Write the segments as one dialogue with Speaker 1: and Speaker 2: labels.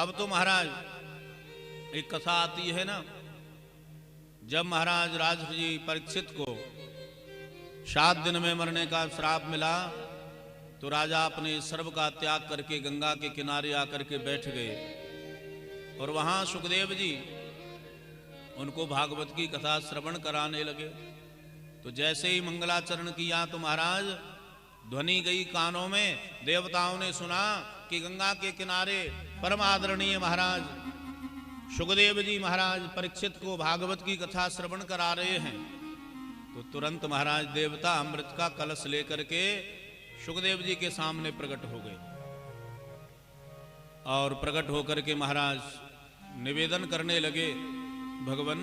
Speaker 1: अब तो महाराज एक कथा आती है ना, जब महाराज राजर्षि जी परीक्षित को 7 दिन में मरने का श्राप मिला तो राजा अपने सर्व का त्याग करके गंगा के किनारे आकर के बैठ गए और वहां सुखदेव जी उनको भागवत की कथा श्रवण कराने लगे। तो जैसे ही मंगलाचरण किया तो महाराज ध्वनि गई कानों में, देवताओं ने सुना कि गंगा के किनारे परम आदरणीय महाराज सुखदेव जी महाराज परीक्षित को भागवत की कथा श्रवण करा रहे हैं। तो तुरंत महाराज देवता अमृत का कलश लेकर के सुखदेव जी के सामने प्रकट हो गए और प्रकट होकर के महाराज निवेदन करने लगे, भगवान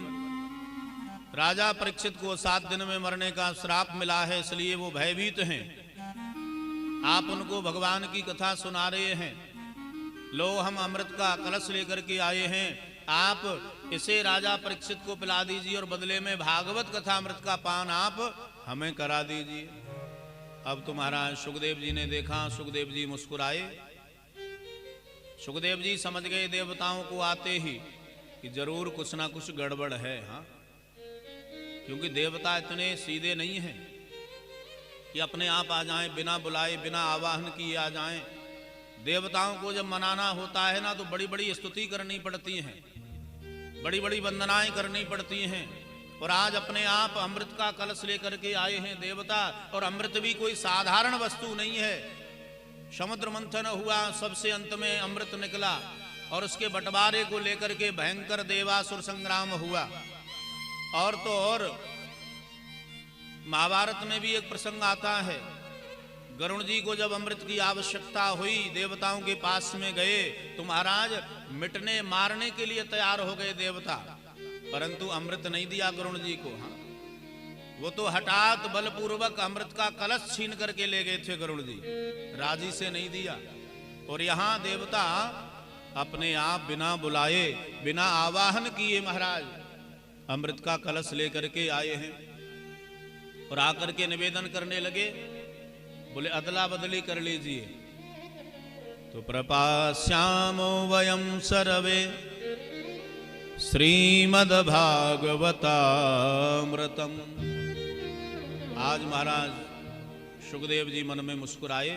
Speaker 1: राजा परीक्षित को 7 दिन में मरने का श्राप मिला है, इसलिए वो भयभीत हैं। आप उनको भगवान की कथा सुना रहे हैं। लो हम अमृत का कलश लेकर के आए हैं, आप इसे राजा परीक्षित को पिला दीजिए और बदले में भागवत कथा अमृत का पान आप हमें करा दीजिए। अब तो महाराज सुखदेव जी ने देखा, सुखदेव जी मुस्कुराए। सुखदेव जी समझ गए देवताओं को आते ही कि जरूर कुछ ना कुछ गड़बड़ है। हाँ, क्योंकि देवता इतने सीधे नहीं हैं कि अपने आप आ जाएं, बिना बुलाए बिना आवाहन किए आ जाएं। देवताओं को जब मनाना होता है ना तो बड़ी बड़ी स्तुति करनी पड़ती है, बड़ी बड़ी वंदनाएं करनी पड़ती हैं। और आज अपने आप अमृत का कलश लेकर के आए हैं देवता, और अमृत भी कोई साधारण वस्तु नहीं है। समुद्र मंथन हुआ, सबसे अंत में अमृत निकला और उसके बंटवारे को लेकर के भयंकर देवासुर संग्राम हुआ। और तो और महाभारत में भी एक प्रसंग आता है, गरुण जी को जब अमृत की आवश्यकता हुई, देवताओं के पास में गए तो महाराज मिटने मारने के लिए तैयार हो गए देवता, परंतु अमृत नहीं दिया गरुण जी को। हाँ, वो तो हठात बलपूर्वक अमृत का कलश छीन करके ले गए थे गरुण जी, राजी से नहीं दिया। और यहां देवता अपने आप बिना बुलाए बिना आवाहन किए महाराज अमृत का कलश लेकर के आए हैं और आकर के निवेदन करने लगे, बोले अदला बदली कर लीजिए। तो प्रपास्यामो वयम सर्वे श्रीमद् भागवतामृतम। आज महाराज सुखदेव जी मन में मुस्कुराए,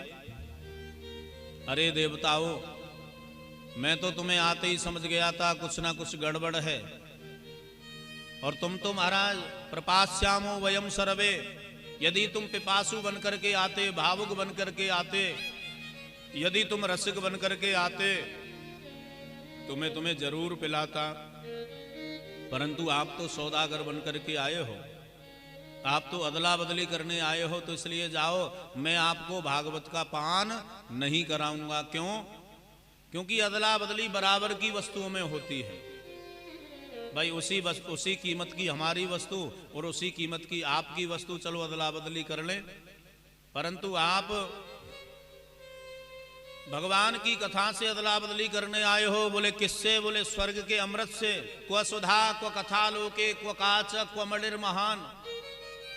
Speaker 1: अरे देवताओं, मैं तो तुम्हें आते ही समझ गया था कुछ ना कुछ गड़बड़ है, और तुम तो महाराज प्रपास्यामो वयम सर्वे, यदि तुम पिपासु बन करके आते, भावुक बन करके आते, यदि तुम रसिक बन करके आते तो मैं तुम्हें जरूर पिलाता, परंतु आप तो सौदागर बन करके आए हो, आप तो अदला बदली करने आए हो, तो इसलिए जाओ, मैं आपको भागवत का पान नहीं कराऊंगा। क्यों? क्योंकि अदला बदली बराबर की वस्तुओं में होती है भाई, उसी कीमत की हमारी वस्तु और उसी कीमत की आपकी वस्तु, चलो अदला बदली कर लें। परंतु आप भगवान की कथा से अदला बदली करने आए हो। बोले किससे? बोले स्वर्ग के अमृत से। क्व सुधा क्व कथा लोके क्व काच क्व मणिर महान।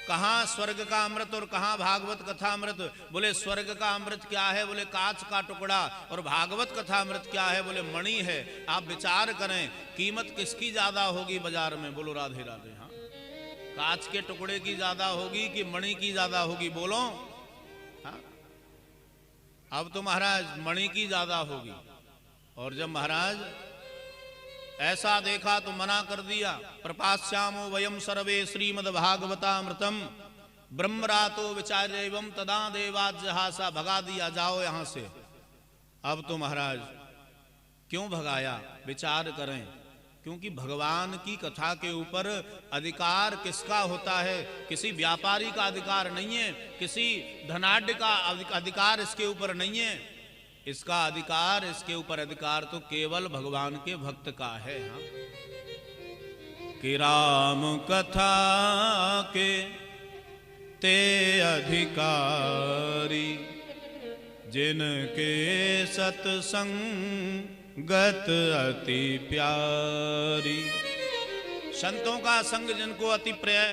Speaker 1: कहाँ स्वर्ग का अमृत और कहाँ भागवत कथा अमृत? बोले स्वर्ग का अमृत क्या है? बोले कांच का टुकड़ा। और भागवत कथा अमृत क्या है? बोले मणि है। आप विचार करें कीमत किसकी ज्यादा होगी बाजार में? बोलो राधे राधे। हाँ, कांच के टुकड़े की ज्यादा होगी कि मणि की ज्यादा होगी? बोलो। हाँ, अब तो महाराज मणि की ज्यादा होगी। और जब महाराज ऐसा देखा तो मना कर दिया, प्रपास्यामो वयम सर्वे श्रीमद् भागवतामृतम ब्रह्मरातो विचार्यवम तदा देवाज्जहासा। भगा दिया, जाओ यहां से। अब तो महाराज क्यों भगाया? विचार करें, क्योंकि भगवान की कथा के ऊपर अधिकार किसका होता है? किसी व्यापारी का अधिकार नहीं है, किसी धनाढ्य का अधिकार इसके ऊपर नहीं है। इसका अधिकार, इसके ऊपर अधिकार तो केवल भगवान के भक्त का है। हाँ, कि राम कथा के ते अधिकारी, जिनके सत्संगत अति प्यारी। संतों का संग जिनको अति प्रिय